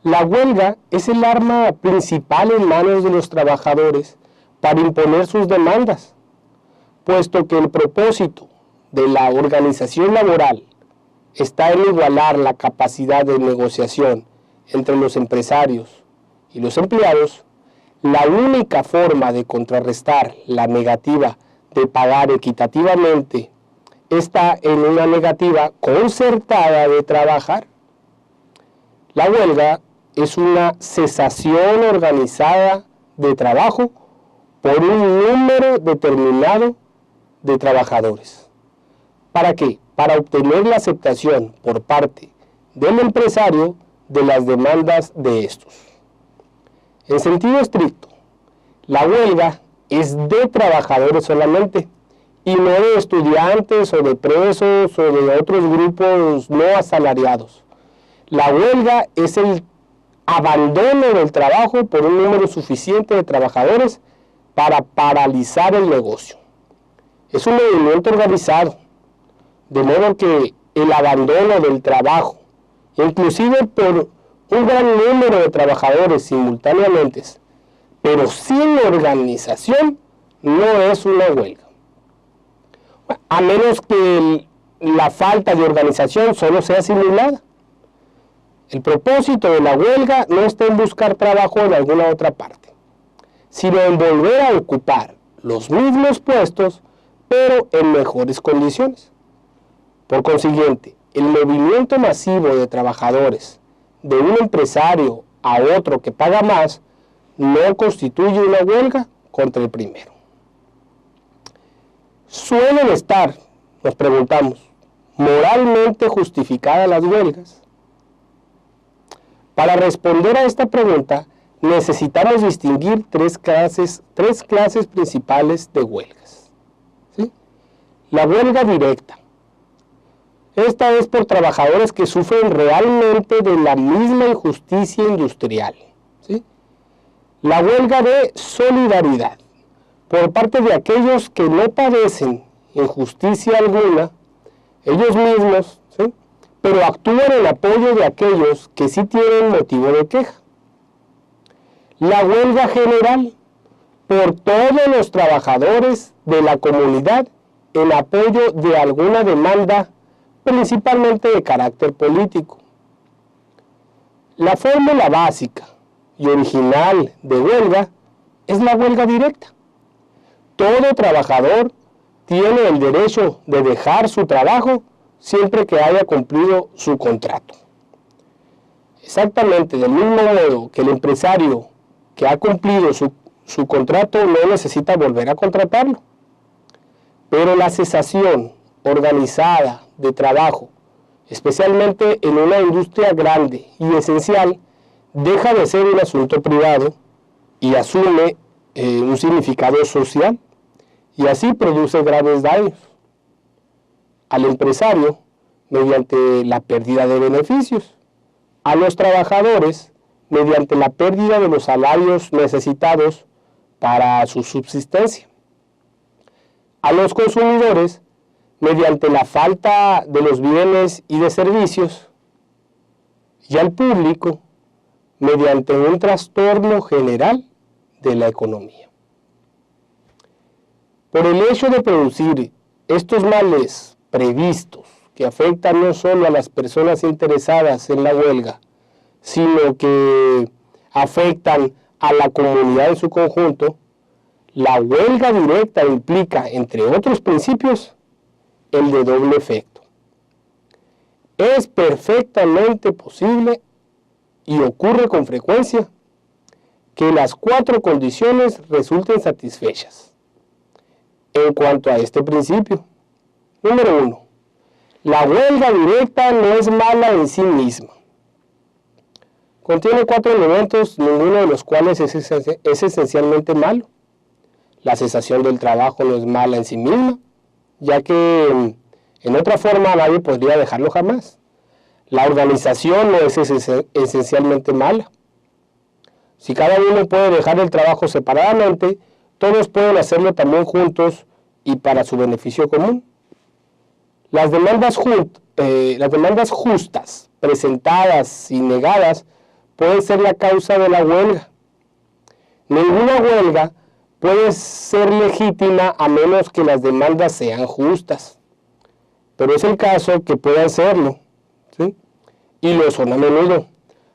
La huelga es el arma principal en manos de los trabajadores para imponer sus demandas, puesto que el propósito de la organización laboral está en igualar la capacidad de negociación entre los empresarios y los empleados. La única forma de contrarrestar la negativa de pagar equitativamente está en una negativa concertada de trabajar. La huelga es una cesación organizada de trabajo por un número determinado de trabajadores. ¿Para qué? Para obtener la aceptación por parte del empresario de las demandas de estos. En sentido estricto, la huelga es de trabajadores solamente y no de estudiantes o de presos o de otros grupos no asalariados. La huelga es el abandono del trabajo por un número suficiente de trabajadores para paralizar el negocio. Es un movimiento organizado, de modo que el abandono del trabajo, inclusive por un gran número de trabajadores simultáneamente, pero sin organización, no es una huelga. A menos que la falta de organización solo sea simulada. El propósito de la huelga no está en buscar trabajo en alguna otra parte, sino en volver a ocupar los mismos puestos, pero en mejores condiciones. Por consiguiente, el movimiento masivo de trabajadores de un empresario a otro que paga más no constituye una huelga contra el primero. ¿Suelen estar, nos preguntamos, moralmente justificadas las huelgas? Para responder a esta pregunta, necesitamos distinguir tres clases principales de huelgas. ¿Sí? La huelga directa. Esta es por trabajadores que sufren realmente de la misma injusticia industrial. ¿Sí? La huelga de solidaridad, por parte de aquellos que no padecen injusticia alguna, ellos mismos, ¿sí?, pero actúan en apoyo de aquellos que sí tienen motivo de queja. La huelga general, por todos los trabajadores de la comunidad en apoyo de alguna demanda, principalmente de carácter político. La fórmula básica y original de huelga es la huelga directa. Todo trabajador tiene el derecho de dejar su trabajo siempre que haya cumplido su contrato. Exactamente del mismo modo que el empresario que ha cumplido su contrato no necesita volver a contratarlo. Pero la cesación organizada de trabajo, especialmente en una industria grande y esencial, deja de ser un asunto privado y asume un significado social, y así produce graves daños al empresario mediante la pérdida de beneficios, a los trabajadores mediante la pérdida de los salarios necesitados para su subsistencia, a los consumidores mediante la falta de los bienes y de servicios, y al público mediante un trastorno general de la economía. Por el hecho de producir estos males previstos que afectan no solo a las personas interesadas en la huelga, sino que afectan a la comunidad en su conjunto, la huelga directa implica, entre otros principios, el de doble efecto. Es perfectamente posible y ocurre con frecuencia que las 4 condiciones resulten satisfechas. En cuanto a este principio, número 1, la huelga directa no es mala en sí misma. Contiene 4 elementos, ninguno de los cuales es esencialmente malo. La cesación del trabajo no es mala en sí misma, ya que en otra forma nadie podría dejarlo jamás. La organización no es esencialmente mala. Si cada uno puede dejar el trabajo separadamente, todos pueden hacerlo también juntos y para su beneficio común. Las demandas justas, presentadas y negadas, pueden ser la causa de la huelga. Ninguna huelga puede ser legítima a menos que las demandas sean justas. Pero es el caso que puedan serlo, ¿sí? Y lo son a menudo.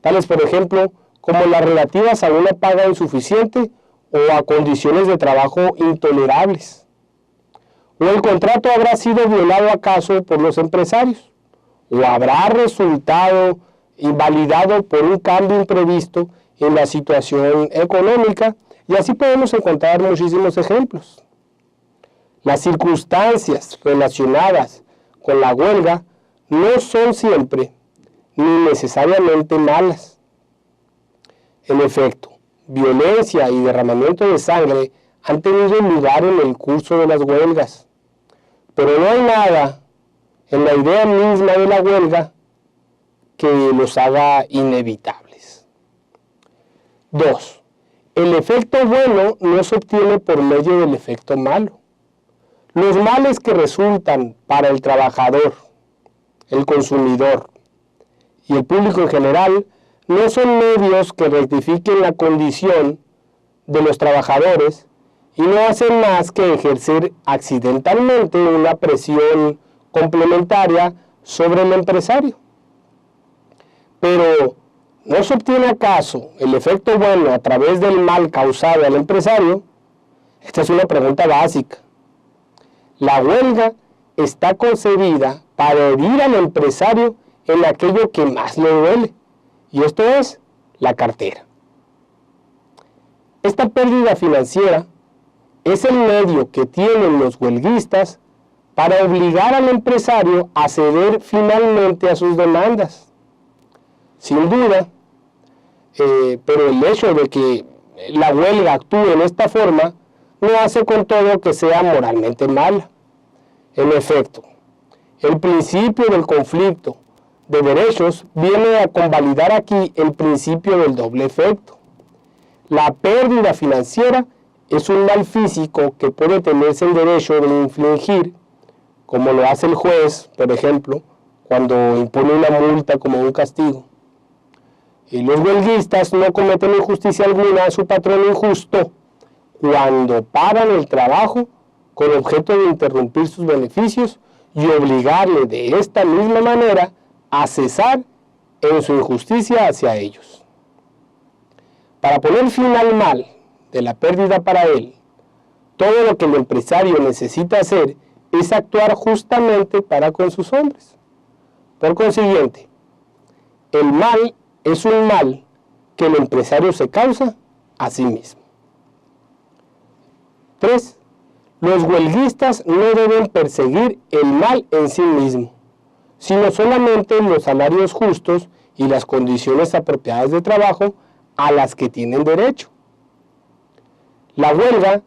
Tales, por ejemplo, como las relativas a una paga insuficiente o a condiciones de trabajo intolerables. ¿O el contrato habrá sido violado acaso por los empresarios? ¿O habrá resultado invalidado por un cambio imprevisto en la situación económica? Y así podemos encontrar muchísimos ejemplos. Las circunstancias relacionadas con la huelga no son siempre ni necesariamente malas. En efecto, violencia y derramamiento de sangre han tenido lugar en el curso de las huelgas, pero no hay nada en la idea misma de la huelga que los haga inevitables. 2. El efecto bueno no se obtiene por medio del efecto malo. Los males que resultan para el trabajador, el consumidor y el público en general no son medios que rectifiquen la condición de los trabajadores y no hacen más que ejercer accidentalmente una presión complementaria sobre el empresario. Pero, ¿no se obtiene acaso el efecto bueno a través del mal causado al empresario? Esta es una pregunta básica. La huelga está concebida para herir al empresario en aquello que más le duele, y esto es la cartera. Esta pérdida financiera es el medio que tienen los huelguistas para obligar al empresario a ceder finalmente a sus demandas. Sin duda, pero el hecho de que la huelga actúe en esta forma no hace con todo que sea moralmente mala. En efecto, el principio del conflicto de derechos viene a convalidar aquí el principio del doble efecto. La pérdida financiera es un mal físico que puede tenerse el derecho de infligir, como lo hace el juez, por ejemplo, cuando impone una multa como un castigo. Y los huelguistas no cometen injusticia alguna a su patrón injusto cuando paran el trabajo con objeto de interrumpir sus beneficios y obligarle de esta misma manera a cesar en su injusticia hacia ellos. Para poner fin al mal de la pérdida para él, todo lo que el empresario necesita hacer es actuar justamente para con sus hombres. Por consiguiente, el mal es un mal que el empresario se causa a sí mismo. 3. Los huelguistas no deben perseguir el mal en sí mismo, sino solamente los salarios justos y las condiciones apropiadas de trabajo a las que tienen derecho. La huelga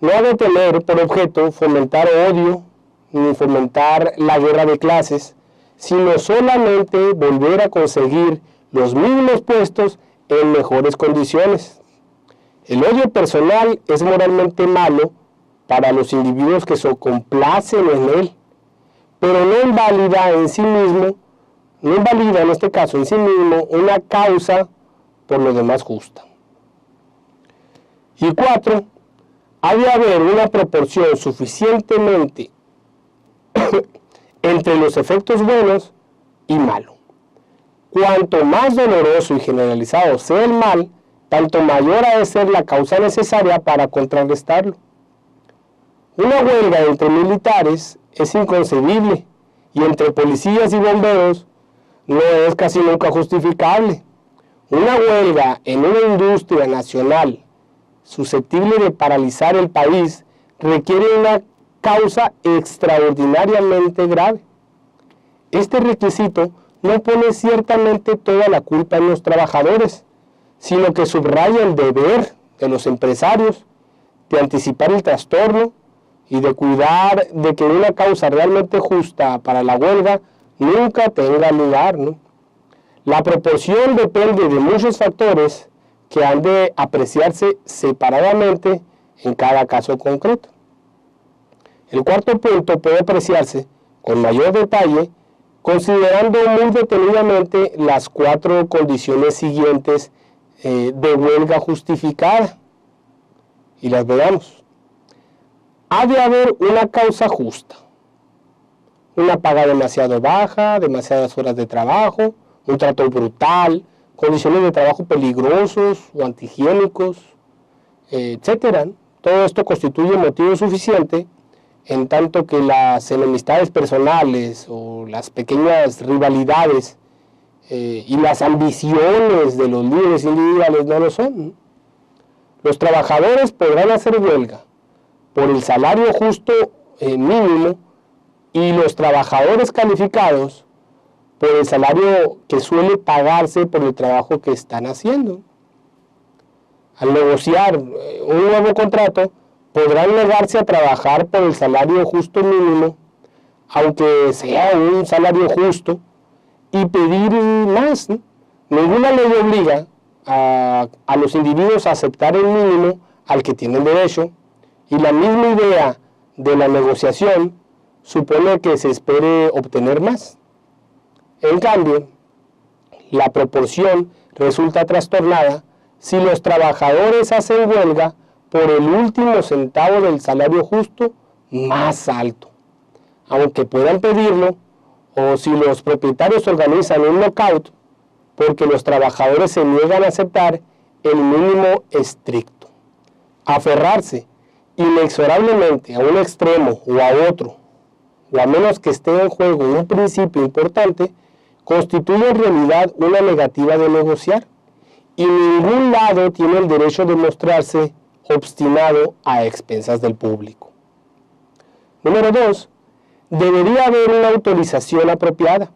no ha de tener por objeto fomentar odio ni fomentar la guerra de clases, sino solamente volver a conseguir los mismos puestos en mejores condiciones. El odio personal es moralmente malo para los individuos que se complacen en él, pero no invalida en este caso en sí mismo una causa por lo demás justa. Y 4, ha de haber una proporción suficientemente entre los efectos buenos y malos. Cuanto más doloroso y generalizado sea el mal, tanto mayor ha de ser la causa necesaria para contrarrestarlo. Una huelga entre militares es inconcebible y entre policías y bomberos no es casi nunca justificable. Una huelga en una industria nacional susceptible de paralizar el país requiere una causa extraordinariamente grave. Este requisito no pone ciertamente toda la culpa en los trabajadores, sino que subraya el deber de los empresarios de anticipar el trastorno y de cuidar de que una causa realmente justa para la huelga nunca tenga lugar, ¿no? La proporción depende de muchos factores que han de apreciarse separadamente en cada caso concreto. El cuarto punto puede apreciarse con mayor detalle considerando muy detenidamente las 4 condiciones siguientes de huelga justificada. Y las veamos. Ha de haber una causa justa, una paga demasiado baja, demasiadas horas de trabajo, un trato brutal, condiciones de trabajo peligrosos o antihigiénicos, etc. Todo esto constituye motivo suficiente en tanto que las enemistades personales o las pequeñas rivalidades y las ambiciones de los líderes individuales no lo son. Los trabajadores podrán hacer huelga por el salario justo mínimo y los trabajadores calificados por el salario que suele pagarse por el trabajo que están haciendo. Al negociar un nuevo contrato, podrán negarse a trabajar por el salario justo mínimo, aunque sea un salario justo, y pedir más, ¿no? Ninguna ley obliga a los individuos a aceptar el mínimo al que tienen derecho, y la misma idea de la negociación supone que se espere obtener más. En cambio, la proporción resulta trastornada si los trabajadores hacen huelga por el último centavo del salario justo más alto, aunque puedan pedirlo, o si los propietarios organizan un lockout porque los trabajadores se niegan a aceptar el mínimo estricto. Aferrarse inexorablemente a un extremo o a otro, o a menos que esté en juego un principio importante, constituye en realidad una negativa de negociar, y ningún lado tiene el derecho de mostrarse obstinado a expensas del público. Número 2. Debería haber una autorización apropiada.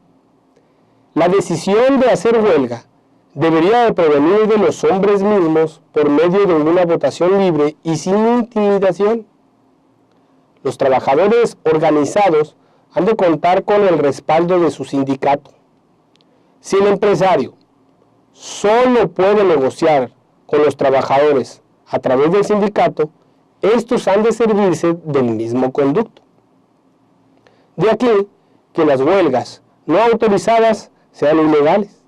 La decisión de hacer huelga debería de provenir de los hombres mismos por medio de una votación libre y sin intimidación. Los trabajadores organizados han de contar con el respaldo de su sindicato. Si el empresario solo puede negociar con los trabajadores a través del sindicato, estos han de servirse del mismo conducto. De aquí que las huelgas no autorizadas sean ilegales,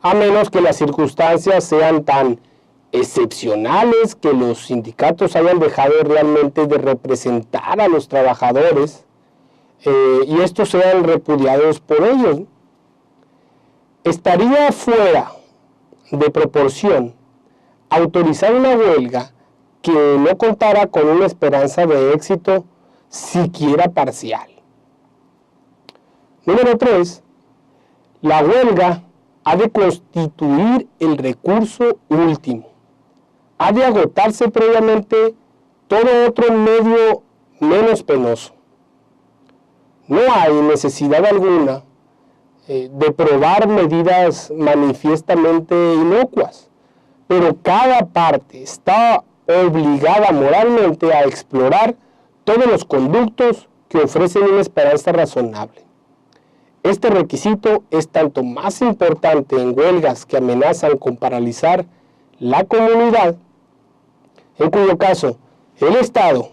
a menos que las circunstancias sean tan excepcionales que los sindicatos hayan dejado realmente de representar a los trabajadores y estos sean repudiados por ellos. Estaría fuera de proporción autorizar una huelga que no contara con una esperanza de éxito siquiera parcial. Número 3. La huelga ha de constituir el recurso último. Ha de agotarse previamente todo otro medio menos penoso. No hay necesidad alguna de probar medidas manifiestamente inocuas, pero cada parte está obligada moralmente a explorar todos los conductos que ofrecen una esperanza razonable. Este requisito es tanto más importante en huelgas que amenazan con paralizar la comunidad, en cuyo caso el Estado,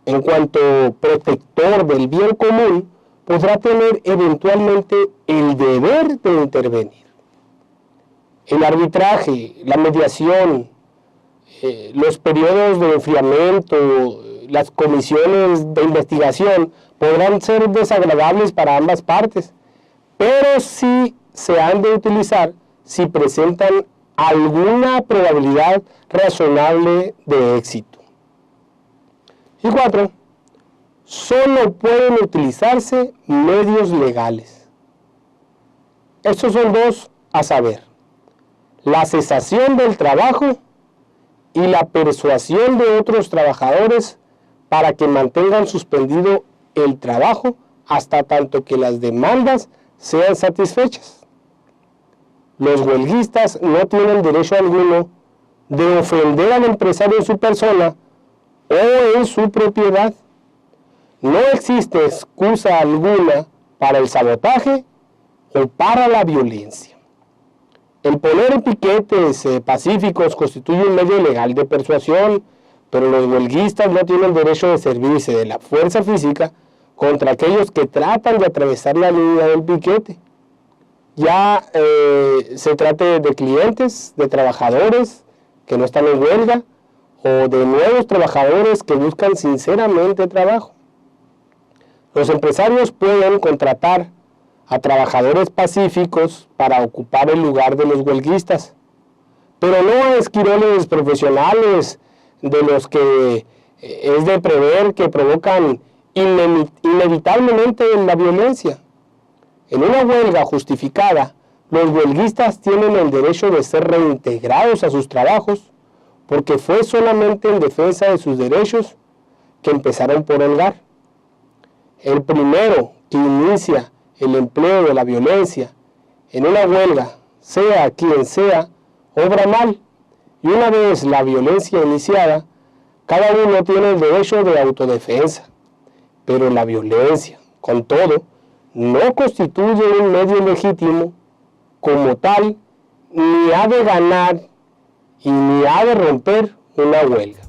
en cuanto protector del bien común, podrá tener eventualmente el deber de intervenir. El arbitraje, la mediación, los periodos de enfriamiento, las comisiones de investigación podrán ser desagradables para ambas partes, pero sí se han de utilizar si presentan alguna probabilidad razonable de éxito. Y 4. Solo pueden utilizarse medios legales. Estos son 2, a saber, la cesación del trabajo y la persuasión de otros trabajadores para que mantengan suspendido el trabajo hasta tanto que las demandas sean satisfechas. Los huelguistas no tienen derecho alguno de ofender al empresario en su persona o en su propiedad. No existe excusa alguna para el sabotaje o para la violencia. El poner piquetes pacíficos constituye un medio legal de persuasión, pero los huelguistas no tienen derecho de servirse de la fuerza física contra aquellos que tratan de atravesar la línea del piquete. Ya se trate de clientes, de trabajadores que no están en huelga o de nuevos trabajadores que buscan sinceramente trabajo. Los empresarios pueden contratar a trabajadores pacíficos para ocupar el lugar de los huelguistas, pero no a esquiroles profesionales de los que es de prever que provocan inevitablemente la violencia. En una huelga justificada, los huelguistas tienen el derecho de ser reintegrados a sus trabajos porque fue solamente en defensa de sus derechos que empezaron por holgar. El primero que inicia el empleo de la violencia en una huelga, sea quien sea, obra mal, y una vez la violencia iniciada, cada uno tiene el derecho de autodefensa, pero la violencia, con todo, no constituye un medio legítimo como tal, ni ha de ganar y ni ha de romper una huelga.